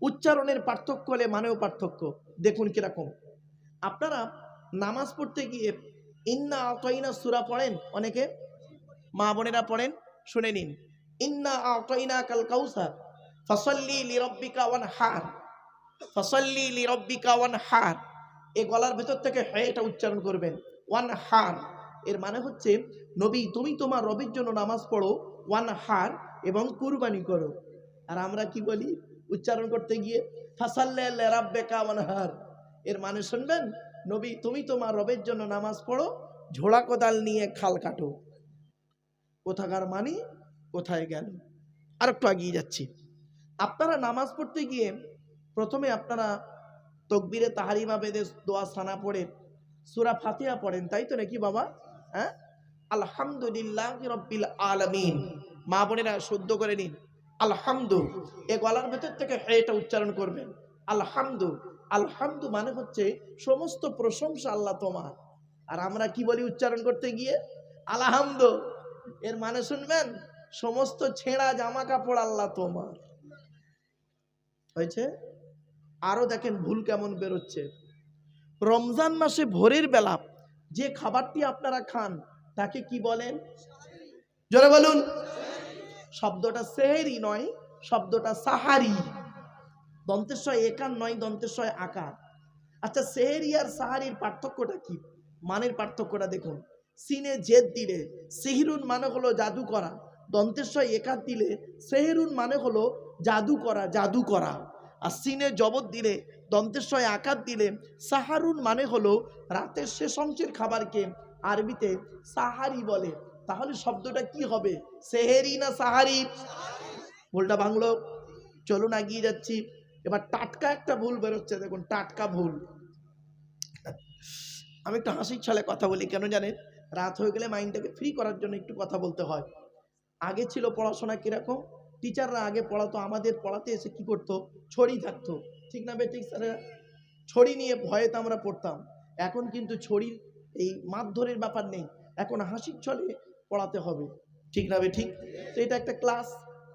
উচ্চারণের পার্থক্য হলে মানেও পার্থক্য। দেখুন কিরকম। আপনারা নামাজ পড়তে গিয়ে ইন্না আতাইনা সূরা পড়েন, অনেকে মা বোনেরা পড়েন, শুনে নিন। ইন্না আতাইনা কাল কাউসার ফাসাল্লি লিরাব্বিকা ওয়ানহার, ফাসাল্লি লিরাব্বিকা ওয়ানহার। এই গলার ভেতর থেকে এটা উচ্চারণ করবেন, ওয়ানহার। এর মানে হচ্ছে নবী তুমি তোমার রবের জন্য নামাজ পড়ো, ওয়ানহার, এবং কুরবানি করো। আর আমরা কি বলি উচ্চারণ করতে গিয়ে? ফাসাল্লি লিরাব্বিকা ওয়ানহার। এর মানে শুনবেন, নবী তুমি তোমার রবের জন্য নামাজ পড়ো, ঝোড়া কোদাল নিয়ে খাল কাটো। কোথাকার মানি কোথায় গেল? আর একটু এগিয়ে যাচ্ছি। আপনারা নামাজ পড়তে গিয়ে প্রথমে আপনারা তকবীরে তাহারিমা বেদে দোয়া সানা পড়ে সূরা ফাতিহা পড়েন, তাই তো নাকি বাবা? হ্যাঁ, আলহামদুলিল্লাহি রাব্বিল আলামিন। মা বোনেরা শুদ্ধ করে নিন, আলহামদু। এ গলার ভেতর থেকে এটা উচ্চারণ করবেন, আলহামদু। আলহামদু মানে হচ্ছে সমস্ত প্রশংসা আল্লাহ তোমার। আর আমরা কি বলি উচ্চারণ করতে গিয়ে? আলহামদু। এর মানে শুনবেন, সমস্ত ছেঁড়া জামা কাপড় আল্লাহ তোমার। হয়েছে? আরো দেখেন ভুল কেমন বেরোচ্ছে। রমজান মাসে ভোরের বেলা যে খাবারটি আপনারা খান তাকে কি বলেন? জোরে বলুন। শব্দটা সেহেরি নয়, শব্দটা সাহারি। দন্তেশ্বয় একার নয়, দন্তেশ্বয় আকার। আচ্ছা, সেহেরি আর সাহারির পার্থক্যটা কি? মানের পার্থক্যটা দেখুন। সিনে জেদ দিলে সিহিরুন মানে হলো জাদু করা, দন্তেশ্বয় একার দিলে সেহেরুন মানে হলো জাদু করা, জাদু করা। আর সিনে জবর দিলে দন্তেশ্বয় আকার দিলে সাহারুন মানে হলো রাতের শেষ অংশের খাবারকে আরবিতে সাহারি বলে। তাহলে শব্দটা কি হবে, সেহেরি না সাহারি? ভুলটা ভাঙলো। চলুন এগিয়ে যাচ্ছি। এবার টাটকা একটা ভুল বেরোচ্ছে, দেখুন টাটকা ভুল। আমি একটু হাসির ছলে কথা বলি, কেন জানেন? রাত হয়ে গেলে মাইন্ডটাকে ফ্রি করার জন্য একটু কথা বলতে হয়। আগে ছিল পড়াশোনা কিরকম, টিচাররা আগে পড়াতো, আমাদের পড়াতে এসে কি করতো, ছড়ি থাকতো, ঠিক না বেঠিক স্যারেরা? ছড়ি নিয়ে ভয়েতে আমরা পড়তাম। এখন কিন্তু ছড়ির এই মারধরের ব্যাপার নেই, এখন হাসির ছলে পড়াতে হবে, ঠিক না বেঠিক? তো এটা একটা ক্লাস,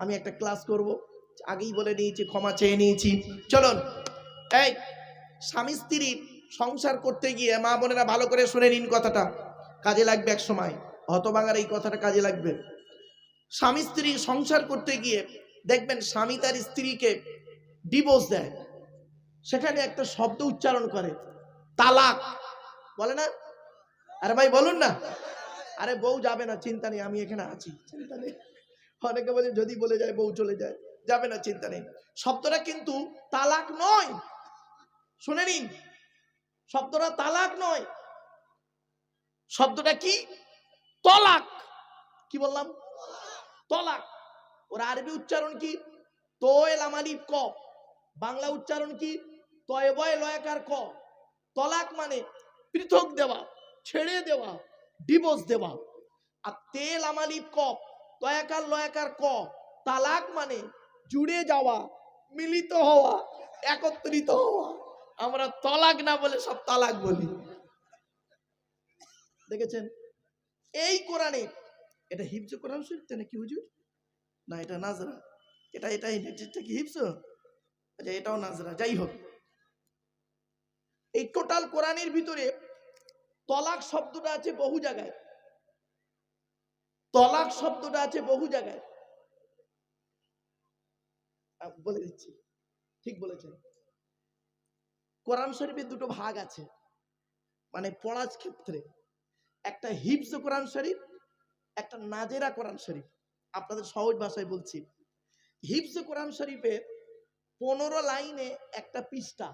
আমি একটা ক্লাস করব, আগেই বলে নিয়েছি, ক্ষমা চেয়ে নিয়েছি। চলুন, এই স্বামী স্ত্রী সংসার করতে গিয়ে মা বোনেরা ভালো করে শুনে নিন, কথাটা কাজে লাগবে এক সময়, হতভাগার এই কথাটা কাজে লাগবে। স্বামী স্ত্রী সংসার করতে গিয়ে দেখবেন স্বামী তার স্ত্রীকে ডিভোর্স দেয়, সেখানে একটা শব্দ উচ্চারণ করে, তালাক বলে না? আরে ভাই বলুন না। আরে বউ যাবে না, চিন্তা নেই, আমি এখানে আছি, চিন্তা নেই। অনেকে বলে যদি বলে যায় বউ চলে যায়, যাবে না, চিন্তা নেই। শব্দটা কিন্তু তালাক নয়, শুনে নিন, শব্দটা তালাক নয়, শব্দটা কি? তলাক। কি বললাম? তলাক। ওর আরবি উচ্চারণ কি? তোয় লামালিব ক। বাংলা উচ্চারণ কি? তয় বয় লয়কার ক। তলাক মানে পৃথক দেওয়া, ছেড়ে দেওয়া, ডিভোর্স দেওয়া। আর তেল আমালিব ক, তয়াকার লয়াকার ক। তালাক মানে জুড়ে যাওয়া, মিলিত হওয়া, একত্রিত হওয়া। আমরা তলাক না বলে সব তালাক বলি, দেখেছেন? এই কোরআনে, এটা হিফজ কোরআন শরীফ নাকি হুজুর? না এটা নাজরা, এটা এটা এটা কি হিফজ? আচ্ছা এটাও নাজরা, যাই হোক। এই টোটাল কোরআনের ভিতরে তলাক শব্দটা আছে বহু জায়গায়, তলাক শব্দটা আছে বহু জায়গায়। বলে দিচ্ছি, ঠিক বলেছেন। কোরআন শরীফের দুটো ভাগ আছে, মানে পড়ার ক্ষেত্রে, একটা হিফজ কোরআন শরীফ, একটা নাজেরা কোরআন শরীফ। আপনাদের সহজ ভাষায় বলছি, হিফজ কোরআন শরীফে 15 লাইনে একটা পৃষ্ঠা,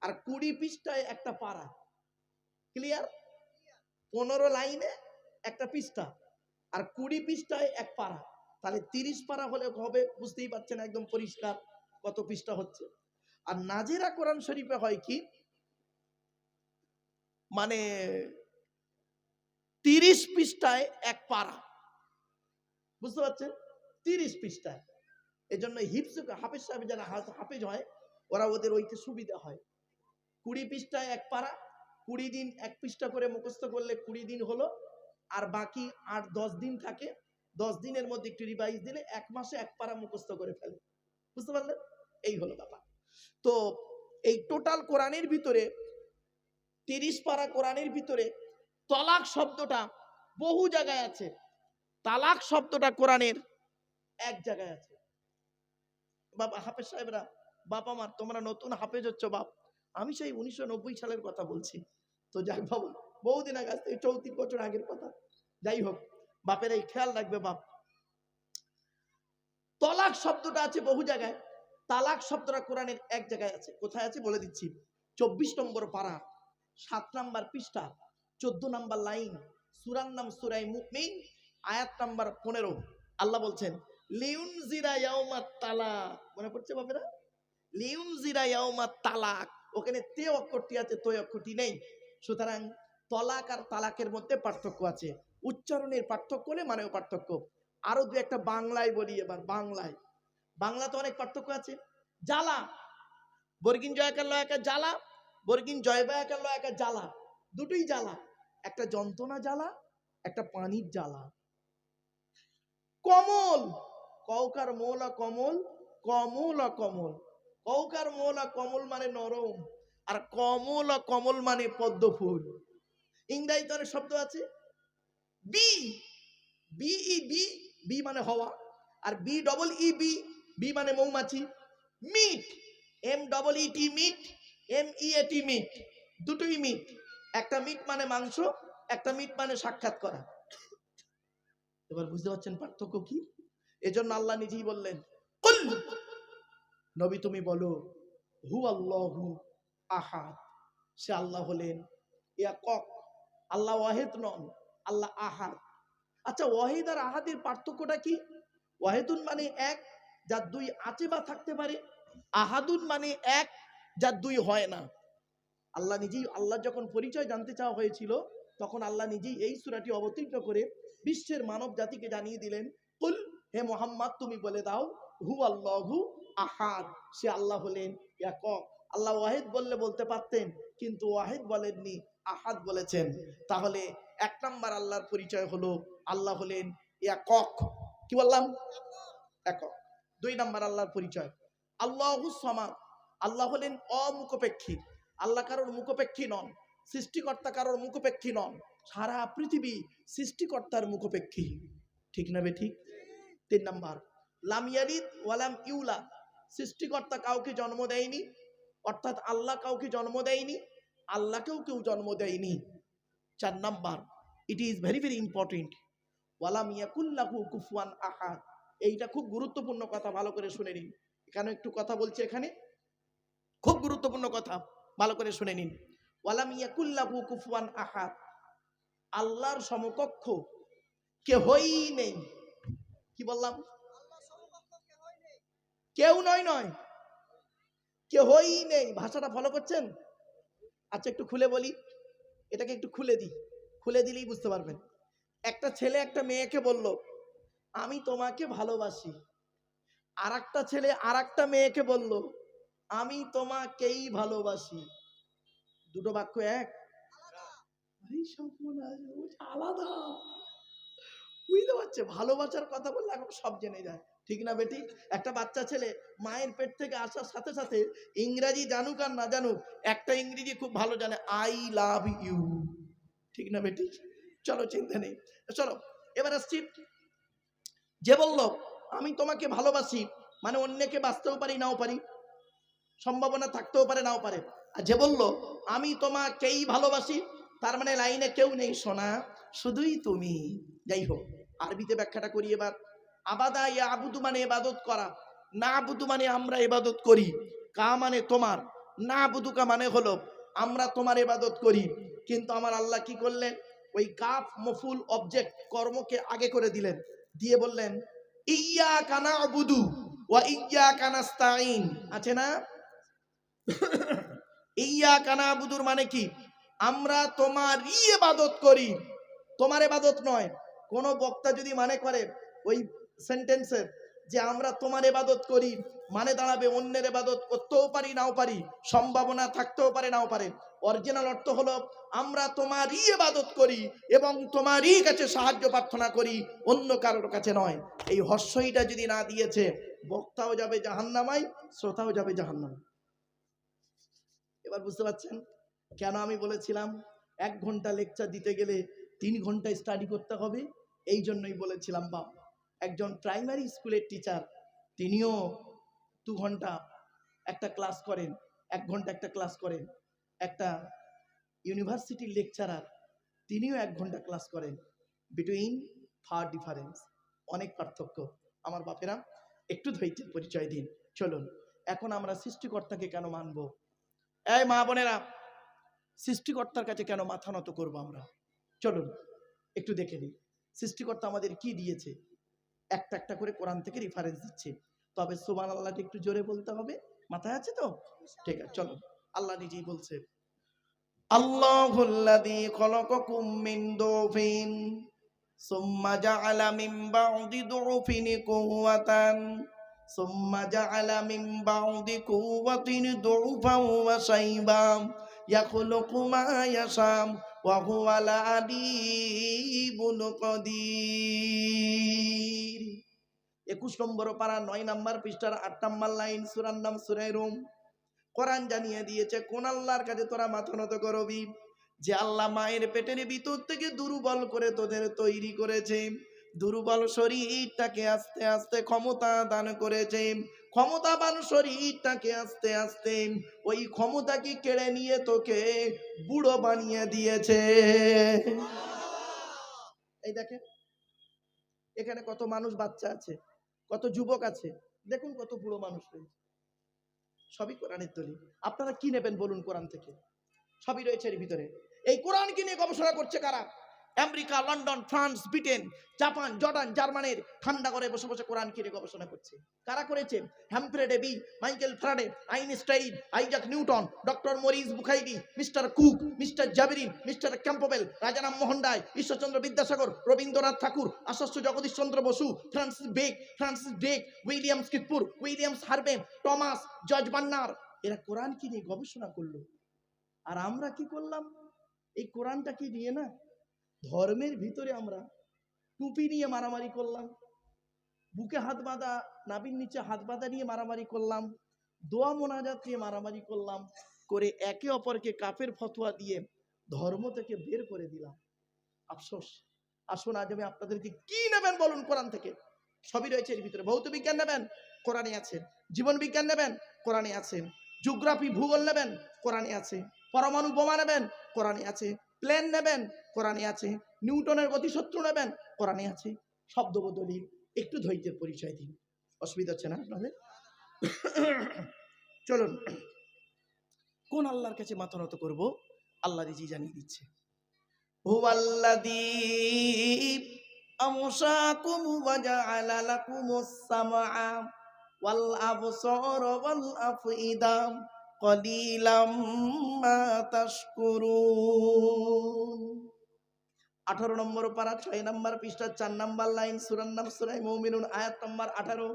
আর 20 পৃষ্ঠায় একটা পারা। ক্লিয়ার? 15 লাইনে একটা পৃষ্ঠা, আর 20 পৃষ্ঠায় এক পারা, তাহলে 30 পারা হলে হবে, বুঝতেই পারছেন একদম পরিষ্কার কত পৃষ্ঠা হচ্ছে। আর নাজেরা কোরআন শরীফে হয় কি, মানে 30 পৃষ্ঠায় এক পারা, বুঝতে পারছেন? 30 পৃষ্ঠায়। এই জন্য হিফজ হাফেজ সাহেব যারা হাফেজ হয়, ওরা ওদের ওইতে সুবিধা হয়। 20 পৃষ্ঠায় এক পারা, 20 দিন এক পৃষ্ঠা করে মুখস্থ করলে 20 দিন হলো, আর বাকি 8-10 দিন থাকে, 10 দিনের মধ্যে একটু রিভাইজ দিলে 1 মাসে এক পারা মুখস্থ করে ফেলে, বুঝতে পারলেন? এই হলো ব্যাপার। তো এই টোটাল কোরআনের ভিতরে 30 পারা কোরআনের ভিতরে তলাক শব্দটা বহু জায়গায় আছে। তালাক শব্দটা কোরআনের এক জায়গায় আছে। বাবা হাফেজ সাহেবরা, বাপ আমার, তোমরা নতুন হাফেজ হচ্ছ বাপ, আমি সেই 1990 সালের কথা বলছি। তো যাক বাবা, বহুদিন আগে, 34 বছর আগের কথা। যাই হোক, বাপের এই খেয়াল রাখবে বাপ। তলাক শব্দটা আছে বহু জায়গায়, তালাক শব্দটা কোরআনের এক জায়গায় আছে। কোথায় আছে বলে দিচ্ছি। 24 নম্বর পারা, 7 নম্বর পৃষ্ঠা, 14 নম্বর লাইন, সূরার নাম সূরা মুমিন, আয়াত নাম্বার 15। আল্লাহ বলছেন লিউনজিরা ইয়াউমাত তালাক। মনে পড়ছে বাপেরা? লিউনজিরা ইয়াউমাত তালাক, ওখানে তে অক্ষরটি আছে, তৈ অক্ষরটি নেই। সুতরাং তলাক আর তালাকের মধ্যে পার্থক্য আছে, উচ্চারণের পার্থক্য হলে মানেও পার্থক্য। আরো দু একটা বাংলায় বলি এবার। বাংলা তো অনেক পার্থক্য আছে। জ্বালা, বর্গিন জয়কার লয়কার জ্বালা, বর্গিন জয়বায়াকার লয়কার জ্বালা, দুটোই জ্বালা। একটা যন্ত্রণা জ্বালা, একটা পানির জ্বালা। কমল, কৌকার মোলা কমল, কমল কমল। কৌকার মোলা কমল মানে নরম, আর কমল কমল মানে পদ্ম ফুল। ইংরেজিতে অনেক শব্দ আছে। বি, বি মানে হওয়া, আর বি ডবল ই বি মানে মৌমাছি। Meet, MEET, meet, MEAT meat, দুটোই মিট। একটা মিট মানে মাংস, একটা মিট মানে সাক্ষাৎ করা। এবার বুঝতে পারছেন পার্থক্য কি? এজন্য আল্লাহ নিজেই বললেন, কুল, নবী তুমি বলো, হু আল্লাহু আহাদ, সে আল্লাহ হলেন একক, আল্লাহ ওয়াহিদ নন, আল্লাহ আহাদ। আচ্ছা, ওয়াহিদ আর আহাদের পার্থক্যটা কি? ওয়াহিদুন মানে এক, যার দুই আছে বা থাকতে পারে। আহাদুন মানে এক, যার দুই হয় না। আল্লাহ নিজেই, আল্লাহ যখন পরিচয় জানতে চাওয়া হয়েছিল, তখন আল্লাহ নিজেই এই সূরাটি অবতীর্ণ করে বিশ্বের মানব জাতিকে জানিয়ে দিলেন, কুল, হে মোহাম্মদ তুমি বলে দাও, হু আল্লাহু আহাদ, সে আল্লাহ হলেন একক। আল্লাহ ওয়াহিদ বললে বলতে পারতেন, কিন্তু ওয়াহিদ বলেননি, আহাদ বলেছেন। তাহলে 1 নাম্বার আল্লাহর পরিচয় হলো আল্লাহ হলেন একক। কি বললাম? একক। 2 নাম্বার আল্লাহর পরিচয় আল্লাহুস সামাদ, আল্লাহ হলেন অমুখপেক্ষী। আল্লাহ কারোর মুখপেক্ষী নন, সৃষ্টিকর্তা কারোর মুখপেক্ষী নন। সারা পৃথিবী সৃষ্টিকর্তার মুখপেক্ষী। ঠিক না বেঠিক? 3 নাম্বার লাম ইয়ালিদ ওয়ালাম ইউলাদ, সৃষ্টিকর্তা কাউকে জন্ম দেয়নি, অর্থাৎ আল্লাহ কাউকে জন্ম দেয়নি, আল্লাহকেও কেউ জন্ম দেয়নি। 4 number, it is very very important, ওয়ালাম ইয়াকুল লাহু কুফুয়ান আহাদ। এইটা খুব গুরুত্বপূর্ণ কথা, ভালো করে শুনে নিন। এখানে একটু কথা বলছি, এখানে খুব গুরুত্বপূর্ণ কথা, ভালো করে শুনে নিন। ওয়ালাম ইয়াকুল লাহু কুফুয়ান আহাদ, আল্লাহর সমকক্ষ কেহই নেই। কি বললাম? কেউ নয়, কেহই নেই। ভাষাটা ফলো করছেন? আচ্ছা, একটু খুলে বলি, এটাকে একটু খুলে দিই, খুলে দিলেই বুঝতে পারবেন। একটা ছেলে একটা মেয়েকে বলল, আমি তোমাকে ভালোবাসি। আর একটা ছেলে আর একটা মেয়েকে বলল, আমি তোমাকেই ভালোবাসি। দুটো বাক্য এক? আলাদা। বুঝতে পারছে? ভালোবাসার কথা বললে এখন সব জেনে যায়। ঠিক না বেটি? একটা বাচ্চা ছেলে মায়ের পেট থেকে আসার সাথে সাথে ইংরেজি জানুক আর না জানুক, একটা ইংরেজি খুব ভালো জানে, আই লাভ ইউ। ঠিক না বেটি? চলো, চিন্তা নেই, চলো এবার আসছি। যে বলল আমি তোমাকে ভালোবাসি, মানে অন্যকে বাঁচতেও পারি নাও পারি, সম্ভাবনা থাকতেও পারে নাও পারে। আর যে বলল আমি তোমাকেই ভালোবাসি, তার মানে লাইনে কেউ নেই সোনা, শুধুই তুমি। যাই হোক, আরবিতে ব্যাখ্যাটা করি এবার। আবাদা ইয়া আবুদু মানে ইবাদত করা, না আবুদু মানে আমরা ইবাদত করি, কা মানে তোমার, না আবুদুকা মানে হলো আমরা তোমার ইবাদত করি। কিন্তু আমার আল্লাহ কি করলেন? ওই কাফ মফুল অবজেক্ট কর্মকে আগে করে দিলেন, দিয়ে বললেন ইয়্যাকা না'বুদু ওয়া ইয়্যাকা নাস্তাঈন। আছে না? ইয়্যাকা না'বুদুর মানে কি? আমরা তোমারই ইবাদত করি, তোমার ইবাদত নয়। কোন বক্তা যদি মানে করে ওই সেন্টেন্সের যে আমরা তোমার ইবাদত করি, মানে দাঁড়াবে অন্যের ইবাদত করতেও পারি নাও পারি, সম্ভাবনা থাকতেও পারে নাও পারে। অরিজিনাল অর্থ হলো আমরা তোমারই ইবাদত করি এবং তোমারই কাছে সাহায্য প্রার্থনা করি, অন্য কারোর কাছে নয়। এই হর্ষইটা যদি না দিয়েছে, বক্তাও যাবে জাহান্নামায়, শ্রোতাও যাবে জাহান্নামে। এবার বুঝতে পারছেন কেন আমি বলেছিলাম 1 ঘন্টা লেকচার দিতে গেলে 3 ঘন্টা স্টাডি করতে হবে? এই জন্যই বলেছিলাম। বাপ একজন প্রাইমারি স্কুলের টিচার, তিনিও 2 ঘন্টা একটা ক্লাস করেন, 1 ঘন্টা একটা ক্লাস করেন। একটা ইউনিভার্সিটির লেকচারার, তিনিও 1 ঘন্টা ক্লাস করেন। বিটুইন ফার ডিফারেন্স, অনেক পার্থক্য। আমার বাপেরা একটু ধৈর্যের পরিচয় দিন। চলুন এখন আমরা সৃষ্টিকর্তাকে কেন মানব? এই মা বোনেরা, সৃষ্টিকর্তার কাছে কেন মাথা নত করবো আমরা? চলুন একটু দেখে নিই সৃষ্টিকর্তা আমাদের কি দিয়েছে। একটা একটা করে কোরআন থেকে রেফারেন্স দিচ্ছে, তবে সুবহানাল্লাহটা একটু জোরে বলতে হবে। মাথায় আছে তো? ঠিক আছে, চলো। আল্লাহ নিজেই বলছে, আল্লাহুল্লাযী খলাকাকুম মিন দুফিন সুম্মা জাআলা মিন বা'দি দুফিন কুওয়াতান সুম্মা জাআলা মিন বা'দি কুওয়াতিন দুফান ওয়া শাইবাম ইয়াখলুকু মা ইয়াশা ওয়া হুয়াল আলীমুল কাদির। 21 নম্বর পারা 9 নম্বর পৃষ্ঠার 8 নম্বর লাইন, সূরার নাম সূরা রুম। কোরআন জানিয়ে দিয়েছে কোন আল্লাহর কাছে তোরা মাথা নত করবি? যে আল্লাহ মায়ের পেটের ভিতর থেকে দুর্বল করে তোদের তৈরি করেছে, দুর্বল শরীরটাকে আস্তে আস্তে ক্ষমতা দান করেছে, ক্ষমতাবান শরীরটাকে আস্তে আস্তে ওই ক্ষমতাকে কেড়ে নিয়ে তোকে বুড়ো বানিয়ে দিয়েছে। এই দেখেন এখানে কত মানুষ বাচ্চা আছে, কত যুবক আছে, দেখুন কত বুড়ো মানুষ রয়েছে। সবই কোরআনের দলিল। আপনারা কি নেবেন বলুন কোরআন থেকে? সবই রয়েছে এর ভিতরে। এই কোরআনকে নিয়ে গবেষণা করছে কারা? America, London, France, Britain, Japan, Jordan, জার্মানির ঠান্ডা করে বসে বসে কোরআন কিনে গবেষণা করছে। কারা করেছে? Humphry Davy, Michael Faraday, Einstein, Isaac Newton, doctor Maurice Bucaille, mister Cook, mister জাবেরিন, mister Campbell, Rajaram Mohan Roy, Ishwarchandra Vidyasagar, Rabindranath Tagore, Acharya Jagadish Chandra Bose, Francis Bacon, William স্কিটপুর, Williams Harvey, Thomas, George Bernard, এরা কোরআন কিনে গবেষণা করলো। আর আমরা কি করলাম? এই কোরআনটাকে নিয়ে না ধর্মের ভিতরে আমরা টুপি নিয়ে মারামারি করলাম, বুকে হাত বাঁধা, নাভির নিচে হাত বাঁধা নিয়ে মারামারি করলাম, দোয়া মোনাজাত নিয়ে মারামারি করলাম, করে একে অপরকে কাফের ফতোয়া দিয়ে ধর্ম থেকে বের করে দিলাম। আফসোস। আসুন আজ আমি আপনাদেরকে কি নেবেন বলুন কোরআন থেকে? সবই রয়েছে এর ভিতরে। ভৌত বিজ্ঞান নেবেন, কোরআনে আছে। জীবন বিজ্ঞান নেবেন, কোরআনে আছে। জিওগ্রাফি, ভূগোল নেবেন, কোরআনে আছে। পরমাণু বোমা নেবেন, কোরআনে আছে। প্লেন নেবেন, কোরআনে আছে। নিউটনের গতিসূত্র নেবেন, কোরআনে আছে। শব্দ বদলি। একটু ধৈর্যের পরিচয় দিন, অসুবিধা হচ্ছে না আপনাদের? চলুন কোন আল্লাহর কাছে মাথা নত করব? আল্লাহ নিজেই জানিয়ে দিচ্ছে, হুয়াল্লাযী আমশাকুম ওয়া জাআলা লাকুমুস সামআ ওয়াল আবসারা ওয়াল আফইদা কলিলাম মা তাশকুরুন। 18 নম্বর পারা 6 নম্বর পৃষ্ঠা 4 নম্বর লাইন, সূরার নাম সূরা মুমিনুন, আয়াত নম্বর 18।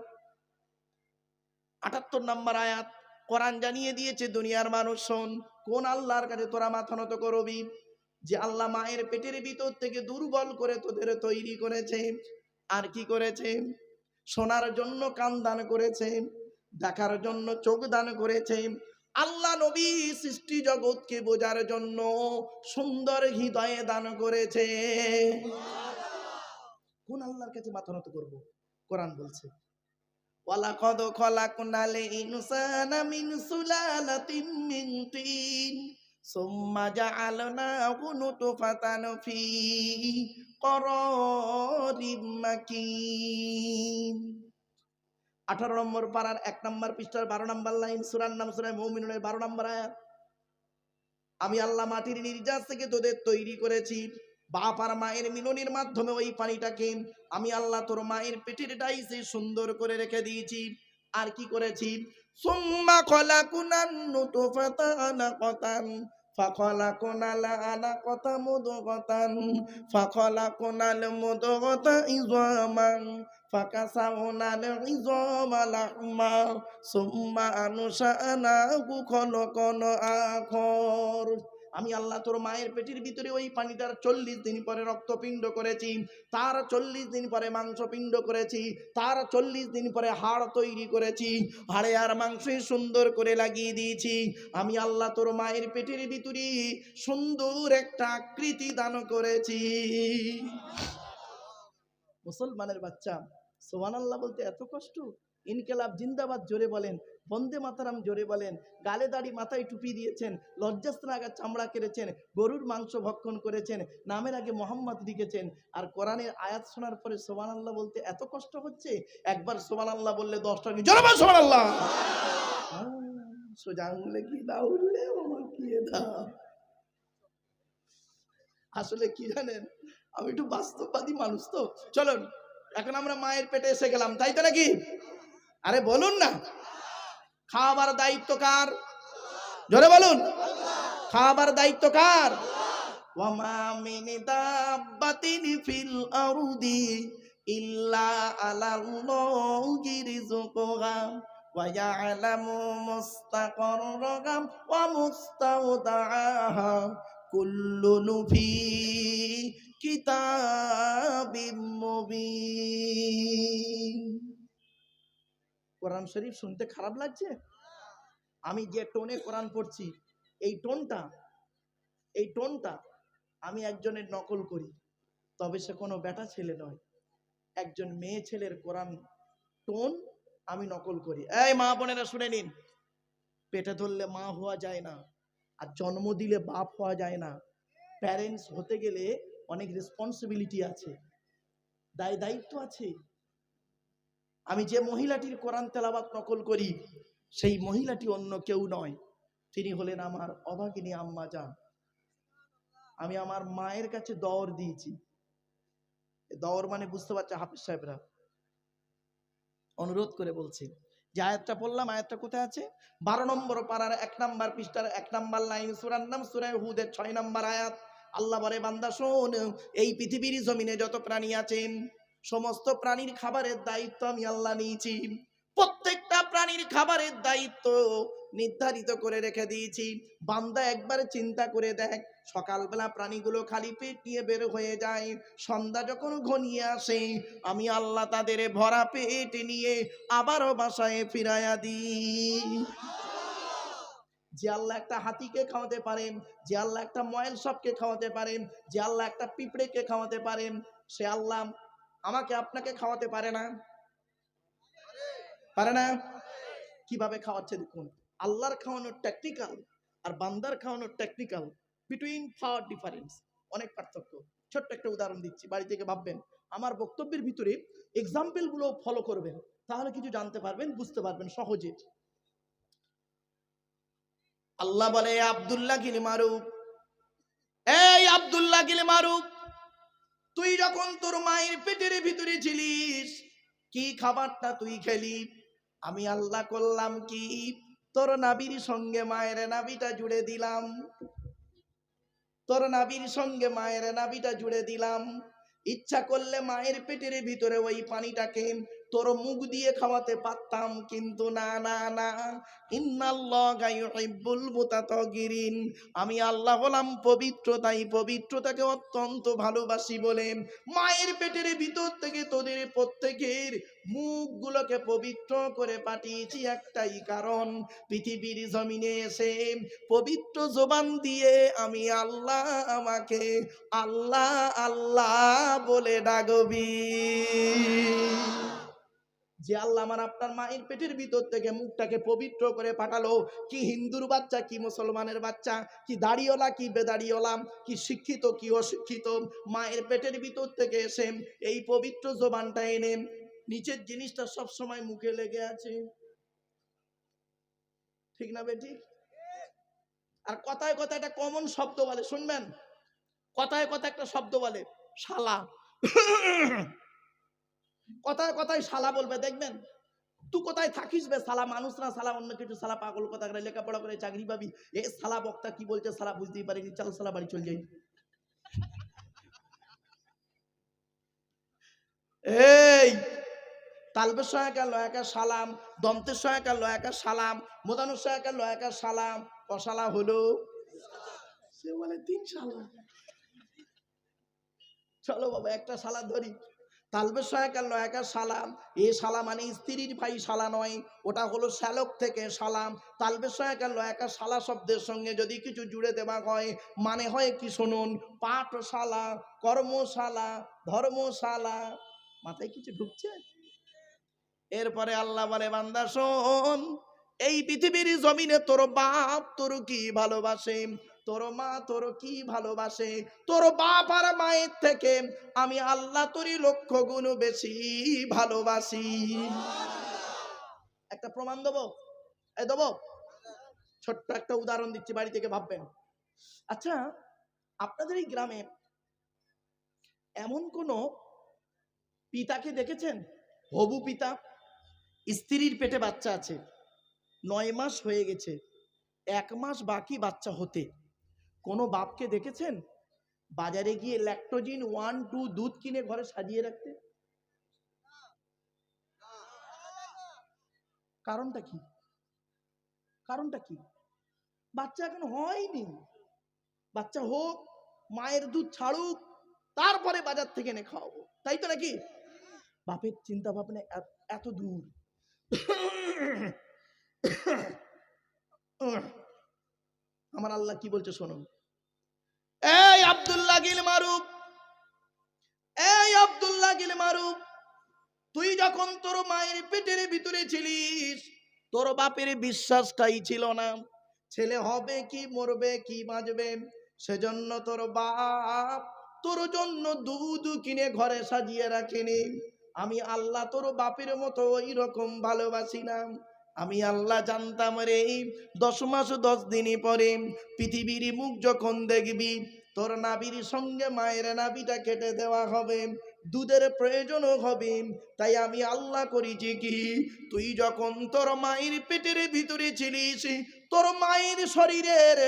78 নম্বর আয়াত। কোরআন জানিয়ে দিয়েছে দুনিয়ার মানুষ শোন, কোন আল্লাহর কাছে তোরা মাথা নত করবি? যে আল্লাহ মায়ের পেটের ভিতর থেকে দুর্বল করে তোদের তৈরি করেছে। আর কি করেছে? শোনার জন্য কান দান করেছে, দেখার জন্য চোখ দান করেছে। আল্লাহ নবী সৃষ্টি জগৎকে বোঝার জন্য সুন্দর হৃদয়ে দান করেছে। কোন আল্লাহর কাছে মাথা নত করব? কোরআন বলছে, ওয়ালাকাদ খলাকনাল ইনসানা মিন সুলালাতিন মিন তিন সুম্মা জাআলনাহু নুতফাতান ফি করারিম মাকিন। 18 নম্বর পারার 1 নম্বর পৃষ্ঠার 12 নম্বর লাইন, সূরার নাম সূরা মুমিনুনের 12 নম্বর আয়াত। আমি আল্লাহ মাটির নির্যাস থেকে তোদের তৈরি করেছি, বাপ আর মায়ের মিলনের মাধ্যমে ওই পানিটাকে আমি আল্লাহ তোর মায়ের পেটের ডাইসে সুন্দর করে রেখে দিয়েছি। আর কি করেছি? সুম্মা খলাকুনান নুতফাতা আলাকাতান ফাখলাকুনাল আলাকাতা মুদগাতান ফাখলাকুনাল মুদগাতা ইযামান ফাকাসাউনাল ইযামা লাহমা সুম্মা আনশানাহু খলকান আখর। আমি আল্লাহ তোর মায়ের পেটের ভিতরে ওই পানিটার 40 দিন পরে রক্তপিণ্ড করেছি, তার 40 দিন পরে মাংসপিণ্ড করেছি, তার 40 দিন পরে হাড় তৈরি করেছি, হাড়ে আর মাংসে সুন্দর করে লাগিয়ে দিয়েছি। আমি আল্লাহ তোর মায়ের পেটের ভিতরে সুন্দর একটা আকৃতি দান করেছি। মুসলমানের বাচ্চা সুবহানাল্লাহ বলতে এত কষ্ট। ইনকিলাব জিন্দাবাদ জোরে বলেন, বন্দে মাতারাম জোরে বলেন। গালে দাড়ি মাথায় টুপি দিয়েছেন, লজ্জাস্থান আগে চামড়া কেড়েছেন, গরুর মাংস ভক্ষণ করেছেন, নামের আগে মোহাম্মদ লিখেছেন, আর কোরআনের আয়াত শোনার পরে সুবহানাল্লাহ বলতে এত কষ্ট হচ্ছে। একবার সুবহানাল্লাহ বললে 10টা জোরে বল সুবহানাল্লাহ। সোজা আঙুলে কি দাও উঠলে আমাকে দাও। আসলে কি জানেন, আমি একটু বাস্তববাদী মানুষ তো। চলুন এখন আমরা মায়ের পেটে এসে গেলাম, তাই তো নাকি? আরে বলুন না, খাওয়াবার দায়িত্ব কার? জোরে বলুন, খাওয়াবার দায়িত্ব কার? ওয়ামা মিন দাব্বাতিন ফিল আরদি ইল্লা আলাল্লাহি রিজকুহা ওয়া ইয়ালামু মুস্তাকাররাহা ওয়া মুস্তাওদাআহা কুল্লুন ফি কিতাবিম মুবিন। কোরআন শরীফ শুনতে খারাপ লাগছে? আমি যে টোনে কোরআন পড়ছি, এই টোনটা আমি একজনের নকল করি, তবে সে কোনো বেটা ছেলে নয়, একজন মেয়ে ছেলের কোরআন টোন আমি নকল করি। এই মা বোনেরা শুনে নিন, পেটে ধরলে মা হওয়া যায় না, আর জন্ম দিলে বাপ হওয়া যায় না। প্যারেন্টস হতে গেলে অনেক রেসপন্সিবিলিটি আছে, দায়িত্ব আছে। আমি যে মহিলাটির কোরআন তেলাওয়াত নকল করি, সেই মহিলাটি অন্য কেউ নয়, তিনি হলেন আমার অভাগিনী আম্মা জান। আমি আমার মায়ের কাছে দওর দিয়েছি। দওর মানে বুঝতে পারছে হাফিজ সাহেবরা? অনুরোধ করে বলছি, যে আয়াতটা পড়লাম, আয়াতটা কোথায় আছে? 12 নম্বর পারার 1 নম্বর পৃষ্ঠার 1 নম্বর লাইন, সূরার নাম সূরা হুদের 6 নম্বর আয়াত। আল্লাহ বলে, বান্দা শোন, এই পৃথিবীর জমিনে যত প্রাণী আছেন, সমস্ত প্রাণীর খাবারের দায়িত্ব আমি আল্লাহ নিয়েছি। প্রত্যেকটা প্রাণীর খাবারের দায়িত্ব নির্ধারিত করে রেখে দিয়েছি। বান্দা একবার চিন্তা করে দেখ, সকালবেলা প্রাণীগুলো খালি পেট নিয়ে বের হয়ে যায়, সন্ধ্যা যখন ঘনিয়ে আসে, আমি আল্লাহ তাদের ভরা পেট নিয়ে আবারও বাসায় ফিরাইয়া দিই। যে আল্লাহ একটা হাতিকে খাওয়াতে পারেন, যে আল্লাহ একটা ময়েল সাপকে খাওয়াতে পারেন, যে আল্লাহ একটা পিঁপড়েকে খাওয়াতে পারেন, সে আল্লাহ আমাকে আপনাকে খাওয়াতে পারে না? পারে না? কিভাবে খাওয়াচ্ছে দেখুন। আল্লাহর খাওয়ানোর টেকনিক্যাল আর বান্দার খাওয়ানোর টেকনিক্যাল, বিটুইন ফার ডিফারেন্স, অনেক পার্থক্য। ছোট্ট একটা উদাহরণ দিচ্ছি, বাড়ি থেকে ভাববেন, আমার বক্তব্যের ভিতরে এক্সাম্পল গুলো ফলো করবেন, তাহলে কিছু জানতে পারবেন, বুঝতে পারবেন সহজে। আল্লাহ বলে, আব্দুল্লাহ গিল মারুফ, এই আব্দুল্লাহ গিল মারুফ, তুই যখন তোর মায়ের পেটের ভিতরে ছিলিস, কি খাবারটা তুই খেলি? আমি আল্লাহ করলাম কি, তোর নাবির সঙ্গে মায়ের নাবিটা জুড়ে দিলাম, তোর নাবির সঙ্গে মায়ের নাবিটা জুড়ে দিলাম। ইচ্ছা করলে মায়ের পেটের ভিতরে ওই পানিটাকে তোর মুখ দিয়ে খাওয়াতে পারতাম, কিন্তু না না না, ইন্নাল্লাহা ইউহিব্বুল মুতাতাহহিরিন, আমি আল্লাহ হলাম পবিত্র, তাই পবিত্রতাকে অত্যন্ত ভালোবাসি বলে মায়ের পেটের ভিতর থেকে তোদের প্রত্যেকের মুখগুলোকে পবিত্র করে পাঠিয়েছি একটাই কারণ, পৃথিবীর জমিনে এসে পবিত্র জবান দিয়ে আমি আল্লাহ আমাকে আল্লাহ আল্লাহ বলে ডাকবি। যে আল্লাহ আমার আপনার মায়ের পেটের ভিতর থেকে মুখটাকে পবিত্র করে পাঠালো, কি হিন্দুর বাচ্চা কি মুসলমানের বাচ্চা, কি দাড়িওয়ালা কি বেদাড়িওয়ালা, কি শিক্ষিত কি অশিক্ষিত, মায়ের পেটের ভিতর থেকে এসে এই পবিত্র জবানটা এনে নিচের জিনিসটা সব সময় মুখে লেগে আছে, ঠিক না বেটি? আর কথায় কথায় একটা কমন শব্দ বলে, শুনবেন, কথায় কথায় একটা শব্দ বলে, শালা। কথায় কথায় শালা বলবে, দেখবেন তুই কোথায় থাকিস বে শালা, মানুষ না শালা অন্য কিছু, শালা পাগল কথা করে, লেখাপড়া করে চাকরি পাবি, এ শালা বক্তা কি বলছে শালা বুঝতেই পারিনি, চল শালা বাড়ি চল যাই। এই তালবের সহায়কা লয়াকা সালাম, দন্তের সহায়কা লয়াকা সালাম, মোদানুর সহায়কা লয়াকা সালাম, অশালা হলো সে বলে 3 শালা। চলো বাবা একটা শালা ধরি। তালবে সয়াকাল নয়াকার সালাম, এ শালা মানে স্ত্রীর ভাই শালা নয়, ওটা হলো শ্যালক থেকে সালাম। তালবে সয়াকাল নয়াকার শালা শব্দের সঙ্গে যদি কিছু জুড়ে দেওয়া হয় মানে হয় কি শুনুন, পাঠশালা, কর্মশালা, ধর্মশালা। মাথায় কিছু ঢুকছে? এরপরে আল্লাহ বলে বান্দা শোন, এই পৃথিবীর জমিনে তোর বাপ তোর কি ভালোবাসে, তোর মা তোর কি ভালোবাসে, তোর বাপ আর মায়ের থেকে আমি আল্লাহ তোরই 1,00,000 গুণ বেশি ভালোবাসি। একটা প্রমাণ দেবো? এই দেবো, ছোট্ট একটা উদাহরণ দিচ্ছি, বাড়ি থেকে ভাববেন। আচ্ছা, আপনাদের এই গ্রামে এমন কোন পিতাকে দেখেছেন, হবু পিতা, স্ত্রীর পেটে বাচ্চা আছে, 9 মাস হয়ে গেছে, 1 মাস বাকি বাচ্চা হতে, কোনো বাপকে দেখেছেন বাজারে গিয়ে ল্যাকটোজিন 1-2 দুধ কিনে ঘরে সাজিয়ে রাখতে? কারণটা কি? কারণটা কি? বাচ্চা এখন হয়নি, বাচ্চা হোক, মায়ের দুধ ছাড়ুক, তারপরে বাজার থেকে এনে খাওয়াবো, তাই তো নাকি? বাপের চিন্তা ভাবনা এত দূর। আমার আল্লাহ কি বলছে শুনুন, এই আব্দুল্লাহ গিল মারুফ, এই আব্দুল্লাহ গিল মারুফ, তুই যখন তোর মায়ের পেটের ভিতরে ছিলিস, তোর বাপের বিশ্বাসটাই ছিল না ছেলে হবে কি মরবে কি বাঁচবে, সেজন্য তোর বাপ তোর জন্য দুধ কিনে ঘরে সাজিয়ে রাখেনি। আমি আল্লাহ তোর বাপের মতো ওই রকম ভালোবাসি না। আমি আল্লাহ জানতাম রে, 10 মাস 10 দিনই পরে পৃথিবীর মুখ যখন দেখবি, তোর নাভির সঙ্গে মায়ের নাভিটা কেটে দেওয়া হবে, দুধের প্রয়োজনও হবে। তাই আমি আল্লাহ করেছি কি, তুই যখন তোর মায়ের পেটের ভিতরে ছিলিস, তোর মায়ের শরীরের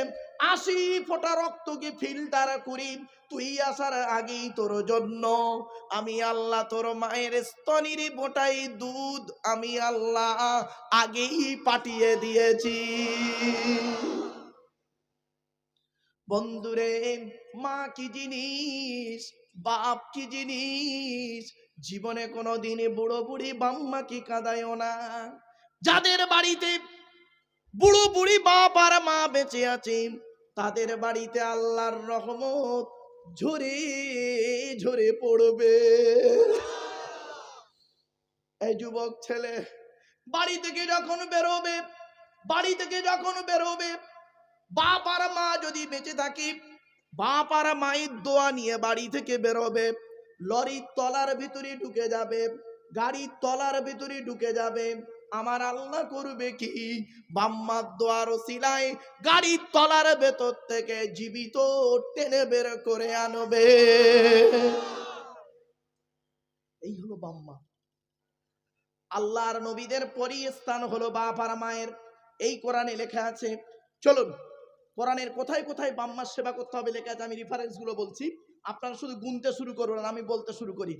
80 ফোঁটা রক্তকে ফিল্টার করি তুই আসার আগেই তোর জন্য আমি আল্লাহ তোর মায়ের স্তনের বোটাই দুধ আমি আল্লাহ আগেই পাঠিয়ে দিয়েছি। বন্ধুরে, মা কি জিনিস, বাপ কি জিনিস, জীবনে কোনোদিন বুড়ো বুড়ি বাম্মা কি কাঁদায়ও না। যাদের বাড়িতে বুড়ো বুড়ি বাপ আর মা বেঁচে আছে, তাদের বাড়িতে আল্লাহর রহমত ঝরে ঝরে পড়বে। এই যুবক ছেলে বাড়ি থেকে যখন বেরোবে, বাড়ি থেকে যখন বেরোবে, বাপ আর মা যদি বেঁচে থাকে, বাপ আর মায়ের দোয়া নিয়ে বাড়ি থেকে বেরোবে, লরির তলার ভিতরে ঢুকে যাবে, গাড়ির তলার ভিতরে ঢুকে যাবে, আমার আল্লাহ করবে কি, বাম্মার দোয়ার ওসিলায় গাড়ির তলার ভেতর থেকে জীবিত টেনে বের করে আনবে। এই হলো বাম্মা। আল্লাহর নবীদের পরই স্থান হলো বাপ আর মায়ের, এই কোরআনে লেখা আছে। চলুন কোরআনের কোথায় কোথায় বাম্মার সেবা করতে হবে লেখা আছে, আমি রেফারেন্স গুলো বলছি, আপনারা শুধু গুনতে শুরু করবেন, আমি বলতে শুরু করি।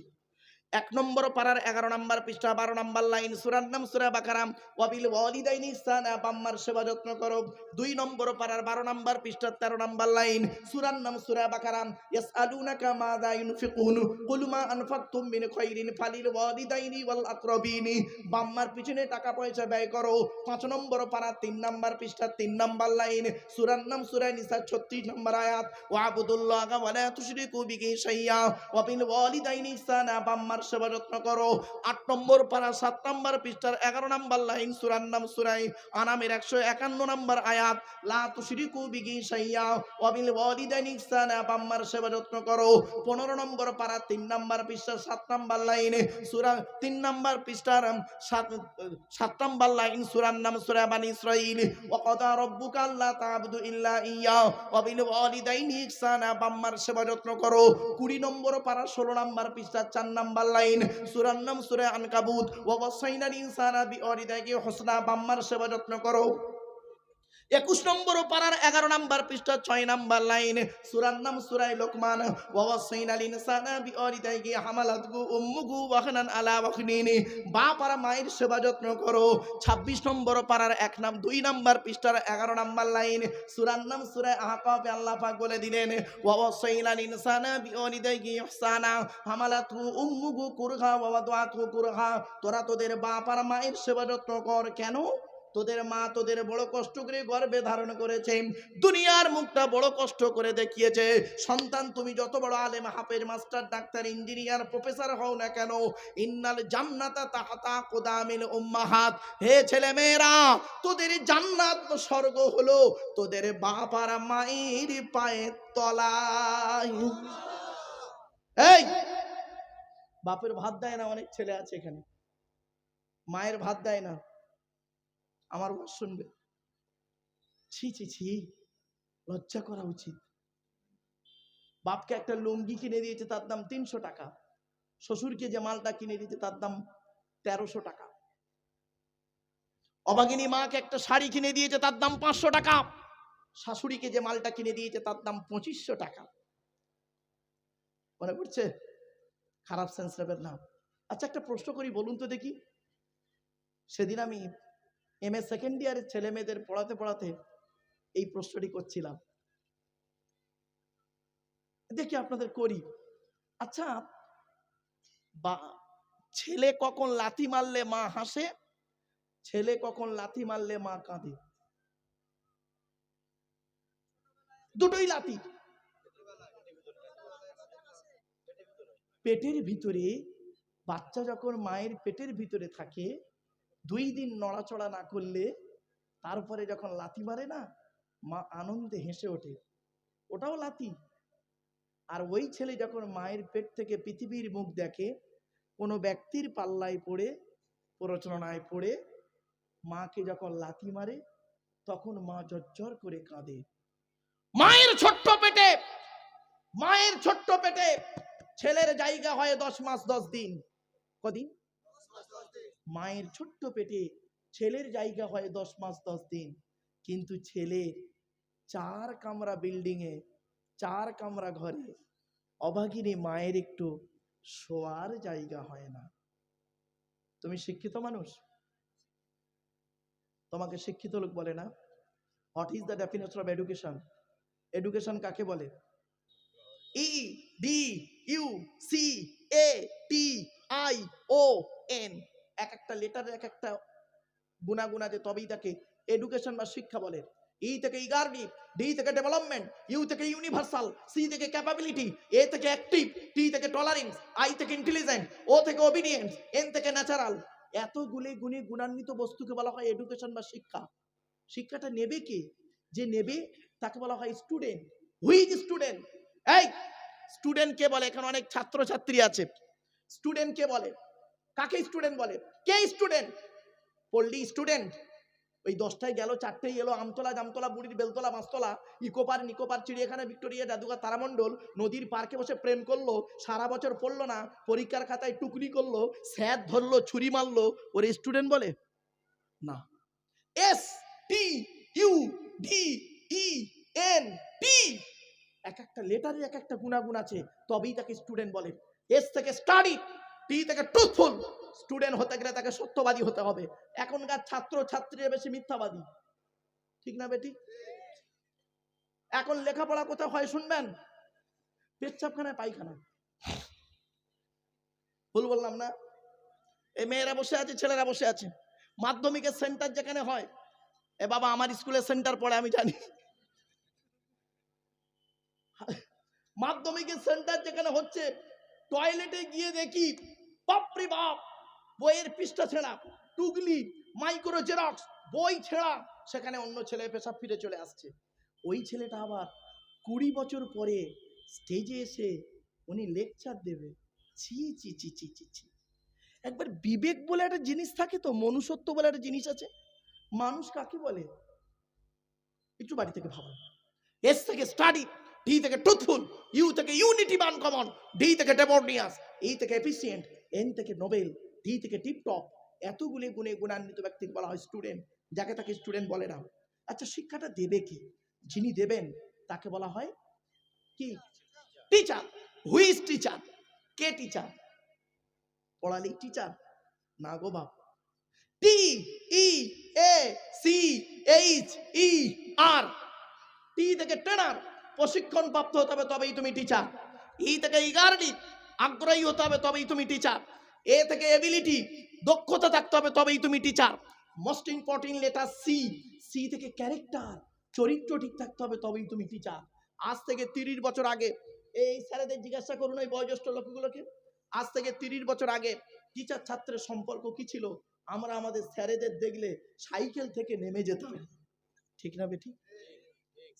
1 নম্বর পারার 11 নম্বর পৃষ্ঠা 12 নম্বর লাইন, সূরার নাম সূরা বাকারা, ওয়াবিল ওয়ালিদাইনি ইহসানা, বাম্মার সেবা যত্ন করো। 2 নম্বর পারার 12 নম্বর পৃষ্ঠা 13 নম্বর লাইন, সূরার নাম সূরা বাকারা, ইয়াসআলুনাকা মাযা ইউনফিকুন কুল মা আনফাকতুম মিন খায়রিন ফালিল ওয়ালিদাইনি ওয়াল আকরাবিনি, বাম্মার পিছনে টাকা পয়সা ব্যয় করো। 5 নম্বর পারা 3 নম্বর পৃষ্ঠা 3 নম্বর লাইন, সূরার নাম সূরা নিসা 36 নম্বর আয়াত, ওয়াবুদুল্লাহা ওয়া লা তুশরিকু বিহি শাইয়্যা ওয়াবিল ওয়ালিদাইনি ইহসানা, বাম্মার সেবা যত্ন করো। 8 নম্বর পারা 7 নম্বর পৃষ্ঠার 11 নম্বর লাইন, সূরার নাম সূরা আনামের 151 নম্বর আয়াত, লা তুশরিকু বিহি শাইয়্যা ওয়াবিল ওয়ালিদাইনি ইহসানা, বাম্মার সেবা যত্ন করো। 15 নম্বর পারা 3 নম্বর পৃষ্ঠার 7 নম্বর লাইনে, সূরা 3 নম্বর পৃষ্ঠার 7 নম্বর লাইন, সূরার নাম সূরা বানি ইসরাঈল, ওয়া ক্বাদা রাব্বুকা আল্লা তা'বুদু ইল্লা ইয়্যা ওয়াবিল ওয়ালিদাইনি ইহসানা, বাম্মার সেবা যত্ন করো। 20 নম্বর পারা 16 নম্বর পৃষ্ঠার 4 নম্বর লাইন, সূরার নাম সূরা আনকাবুত, ওয়া ওয়াসাইনাল ইনসানা বিওয়ালিদাইহি হুসনা, বাম্মার সেবা যত্ন করো। 21 নম্বর পারার 11 নম্বর পৃষ্ঠা 6 নম্বর লাইন, সূরার নাম সূরা লোকমান। ওয়া ওয়াসাইনাল ইনসানা বিওয়ালিদাইহি হামালাতহু উম্মুহু ওয়াহনান আলা ওয়াহনিন। বাপ আর মায়ের সেবা যত্ন করো। 26 নম্বর পারার 2 নম্বর পৃষ্ঠার 11 নম্বর লাইন, সূরার নাম সূরা আহকাফে আল্লাহ পাক বলে দিলেন, ওয়া ওয়াসাইনাল ইনসানা বিওয়ালিদাইহি ইহসানা হামালাতহু উম্মুহু কুরহা ওয়া ওয়াদাআতহু কুরহা। তোরা তোদের বাপ আর মায়ের সেবা যত্ন কর। কেন? তোদের মা তোদের বড় কষ্ট করে গর্ভে ধারণ করেছে, দুনিয়ার মুখটা বড় কষ্ট করে দেখিয়েছে। সন্তান তুমি যত বড় আলেম, হাফেজ, মাস্টার, ডাক্তার, ইঞ্জিনিয়ার, প্রফেসর হও না কেন, ইন্নাল জান্নাতা তাহতা কুদামিল উম্মাহাত। হে ছেলে মেয়েরা, তোদের জান্নাত স্বর্গ হলো তোদের বাপ আর মায়ের পায়ের তলায়। এই বাপের ভাত দেয় না অনেক ছেলে আছে এখানে, মায়ের ভাত দেয় না। আমার কথা শুনবে, ছি ছি ছি, লজ্জা করা উচিত। বাপকে একটা লুঙ্গি কিনে দিয়েছে, তার দাম 300 টাকা। শ্বশুরকে যে মালটা কিনে দিয়েছে তার দাম 1300 টাকা। অভাগিনী মাকে একটা শাড়ি কিনে দিয়েছে, তার দাম 500 টাকা। শাশুড়িকে যে মালটা কিনে দিয়েছে তার দাম 2500 টাকা। মনে পড়ছে? খারাপ সেন্স নেবেন না। আচ্ছা, একটা প্রশ্ন করি, বলুন তো দেখি। সেদিন আমি MA সেকেন্ড ইয়ারের ছেলে মেয়েদের পড়াতে পড়াতে এই প্রশ্নটি করছিলাম, দেখি আপনাদের করি। আচ্ছা, বা ছেলে কখন লাথি মারলে মা হাসে, ছেলে কখন লাথি মারলে মা কাঁদে? দুটোই লাথি। পেটের ভিতরে বাচ্চা যখন মায়ের পেটের ভিতরে থাকে, 2 দিন নড়াচড়া না করলে তারপরে যখন লাথি মারে না, মা আনন্দে হেসে ওঠে, ওটাও লাথি। আর ওই ছেলে যখন মায়ের পেট থেকে পৃথিবীর মুখ দেখে, কোনো ব্যক্তির পাল্লায় পড়ে, প্ররোচনায় পড়ে মাকে যখন লাথি মারে, তখন মা ঝরঝর করে কাঁদে। মায়ের ছোট্ট পেটে ছেলের জায়গা হয় 10 মাস 10 দিন। কদিন? মায়ের ছোট্ট পেটে ছেলের জায়গা হয় 10 মাস 10 দিন। কিন্তু ছেলের 4 কামরা বিল্ডিং এ, 4 কামরা ঘরে অভাগিনী মায়ের একটু শোয়ার জায়গা হয় না। তুমি শিক্ষিত মানুষ, তোমাকে শিক্ষিত লোক বলে না? What is the definition of education? Education কাকে বলে? EDUCATION। এক একটা লেটারের এক একটা গুণাগুণ আছে, তবেই তাকে এডুকেশন বা শিক্ষা বলে। ই থেকে ইগারডি, ডি থেকে ডেভেলপমেন্ট, ইউ থেকে ইউনিভার্সাল, সি থেকে ক্যাপাবিলিটি, এ থেকে অ্যাক্টিভ, টি থেকে টলারেন্স, আই থেকে ইন্টেলিজেন্ট, ও থেকে ওবিডিয়েন্স, এন থেকে ন্যাচারাল। এতগুলি গুণে গুণান্বিত বস্তুকে বলা হয় এডুকেশন বা শিক্ষা। শিক্ষাটা নেবে কে? যে নেবে তাকে বলা হয় স্টুডেন্ট। Hui is student? এই স্টুডেন্ট কে বলে? এখানে অনেক ছাত্র ছাত্রী আছে। স্টুডেন্ট কে বলে? কাকে স্টুডেন্ট বলে? কে স্টুডেন্ট? পল্লী স্টুডেন্ট। ওই 10টায় গেল, 4টেই এলো, আমতলা, জামতলা, বুড়ির বেলতলা, মাছতলা, ইকোপার, নিকোপার, চিড়িয়াখানা, ভিক্টোরিয়া, জাদুঘর, তারামণ্ডল, নদীর পার্কে বসে প্রেম করলো, সারা বছর পড়লো না, পরীক্ষার খাতায় টুকরি করলো, স্যার ধরলো, ছুরি মারলো, ওর স্টুডেন্ট বলে না। STUDENT, এক একটা লেটারের এক একটা গুণাগুণ আছে, তবেই তাকে স্টুডেন্ট বলে। এস থেকে স্টাডি, টি থেকে ট্রুথফুল। স্টুডেন্ট হতে গেলে তাকে সত্যবাদী হতে হবে। এখনকার ছাত্র ছাত্রীরা বেশি মিথ্যাবাদী, ঠিক না বেটি? এখন লেখাপড়া কোথাও হয় শুনবেন? পেচ্ছাপখানায় পায়খানা। ভুল বললাম না? এই মেয়েরা বসে আছে, ছেলেরা বসে আছে। মাধ্যমিকের সেন্টার যেখানে হয়, এ বাবা আমার স্কুলের সেন্টার পড়ে আমি জানি। মাধ্যমিকের সেন্টার যেখানে হচ্ছে, টয়লেটে গিয়ে দেখি বাপরে বাপ, বইয়ের পৃষ্ঠা ছেঁড়া, টুগলি, মাইক্রো জেরক্স, বই ছেঁড়া। সেখানে অন্য ছেলে পেশাব ফিরে চলে আসছে। ওই ছেলেটা আবার 20 বছর পরে স্টেজে এসে উনি লেকচার দেবে। ছি ছি ছি ছি ছি ছি। একবার বিবেক বলে একটা জিনিস থাকে তো, মনুষ্যত্ব বলে একটা জিনিস আছে। মানুষ কাকে বলে একটু বাড়ি থেকে ভাবুন। এস থেকে স্টাডি, টি থেকে ট্রুথফুল, ইউ থেকে ইউনিটি মান কমন, ডি থেকে ডেমোনিয়াস, ই থেকে এফিসিয়েন্ট, এন থেকে নোবেল, টি থেকে টিপটপ। এতগুলি গুণে গুণান্বিত ব্যক্তিকে বলা হয় স্টুডেন্ট, যাকে তাকে স্টুডেন্ট বলে না। আচ্ছা, শিক্ষাটা দেবে কি? যিনি দেবেন তাকে বলা হয় কি? টিচার। Who is teacher? কে টিচার? পড়ালেই টিচার না গো বাপ। টি ই এ সি এইচ ই আর। টি থেকে ট্রেনার, প্রশিক্ষণ প্রাপ্ত হতে হবে তবেই তুমি টিচার। ই থেকে ইগারলি, আগ্রহী হতে হবে তবেই তুমি টিচার। এ থেকে এবিলিটি, দক্ষতা থাকতে হবে তবেই তুমি teacher. Most important letter C. C থেকে ক্যারেক্টার, চরিত্র ঠিক থাকতে হবে তবেই তুমি টিচার। আজ থেকে 30 বছর আগে, এই স্যারেদের জিজ্ঞাসা করুন ওই বয়োজ্যেষ্ঠ লোকগুলোকে, আজ থেকে 30 বছর আগে টিচার ছাত্রের সম্পর্ক কি ছিল? আমরা আমাদের স্যারেদের দেখলে সাইকেল থেকে নেমে যেতাম, ঠিক না বেঠিক?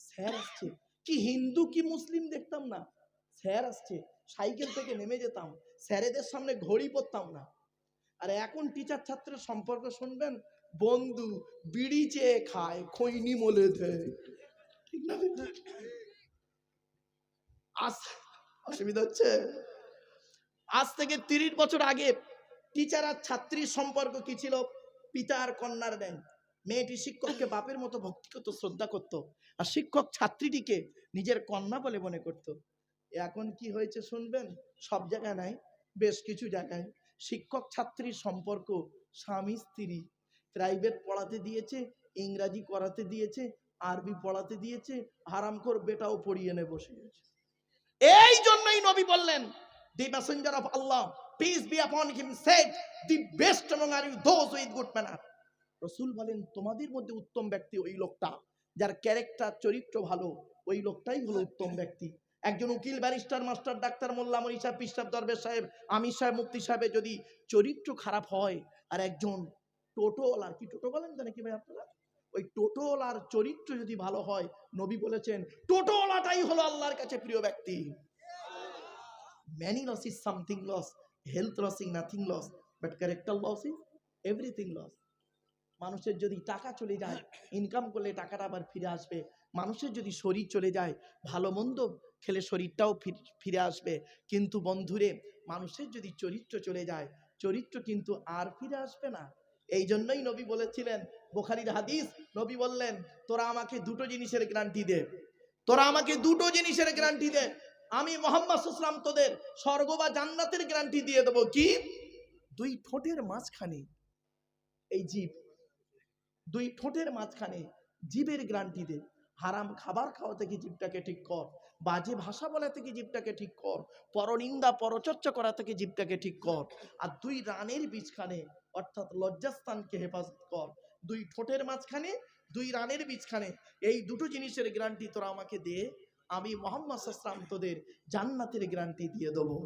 স্যার আসছে, কি হিন্দু কি মুসলিম দেখতাম না, স্যার আসছে সাইকেল থেকে নেমে যেতাম, স্যারেদের সামনে ঘড়ি পরতাম না। আর এখন টিচার ছাত্রের সম্পর্ক শুনবেন, বন্ধু বিড়ি চেয়ে খায়, খৈনি মলে দেয়, ঠিক না? অসুবিধা হচ্ছে। আজ থেকে 30 বছর আগে টিচার আর ছাত্রীর সম্পর্ক কি ছিল? পিতা আর কন্যার ন্যায়। মেয়েটি শিক্ষককে বাপের মতো ভক্তি করত, শ্রদ্ধা করত, আর শিক্ষক ছাত্রীটিকে নিজের কন্যা বলে মনে করত। এখন কি হয়েছে শুনবেন, সব জায়গায় নাই, বেশ কিছু জায়গায় শিক্ষক ছাত্রীর সম্পর্ক স্বামী স্ত্রী। প্রাইভেট পড়াতে দিয়েছে, ইংরাজি করাতে দিয়েছে, আরবি পড়াতে দিয়েছে, হারামখোর বেটাও পড়িয়ে এনে বসে গেছে। এই জন্যই নবী বললেন, the messenger of Allah, peace be upon him, said, the best among you those with good manner. রাসূল বলেন, তোমাদের মধ্যে উত্তম ব্যক্তি ওই লোকটা যার ক্যারেক্টার, চরিত্র ভালো, ওই লোকটাই হলো উত্তম ব্যক্তি। একজন উকিল, ব্যারিস্টার, মাস্টার, ডাক্তার, মোল্লা, মনি সাহেব, পীর সাহেব, দরবেশ সাহেব, আমির সাহেব, মুফতি সাহেবের যদি চরিত্র খারাপ হয়, আর একজন টোটোওয়ালার, কি টোটো বলেন তো নাকি ভাই আপনারা, ওই টোটোওয়ালার চরিত্র যদি ভালো হয়, নবী বলেছেন টোটোওয়ালাটাই হলো আল্লাহর কাছে প্রিয় ব্যক্তি। Many loss is something loss, health loss is nothing loss, but character loss is everything loss. মানুষের যদি টাকা চলে যায়, ইনকাম করলে টাকাটা আবার ফিরে আসবে। মানুষের যদি শরীর চলে যায়, ভালো মন্দ খেলে শরীরটাও ফিরে আসবে। কিন্তু বন্ধুরে, মানুষের যদি চরিত্র চলে যায়, চরিত্র কিন্তু আর ফিরে আসবে না। এই জন্যই নবী বলেছিলেন, বুখারীর হাদিস, নবী বললেন, তোরা আমাকে দুটো জিনিসের গ্যারান্টি দে, তোরা আমাকে দুটো জিনিসের গ্যারান্টি দে, আমি মুহাম্মদ সাল্লাল্লাহু আলাইহি ওয়াসাল্লাম তোদের স্বর্গ বা জান্নাতের গ্যারান্টি দিয়ে দেবো। কি? দুই ঠোঁটের মাঝখানে এই জিভ, দুই ঠোঁটের মাঝখানে জিভের গ্যারান্টি দে। হারাম খাবার খাওয়া থেকে জিভটাকে ঠিক কর, বাজে ভাষা বলা থেকে জিভটাকে ঠিক কর, পরনিন্দা পরচর্চা করা থেকে জিভটাকে ঠিক কর, আর দুই রানের বীজখানে অর্থাৎ লজ্জাস্থানকে হেফাজত কর। দুই ঠোঁটের মাঝখানে, দুই রানের বীজখানে, এই দুটো জিনিসের গ্যারান্টি তোরা আমাকে দে, আমি মুহাম্মদ সাল্লাল্লাহু আলাইহি ওয়াসাল্লাম তোদের জান্নাতের গ্যারান্টি দিয়ে দেবো।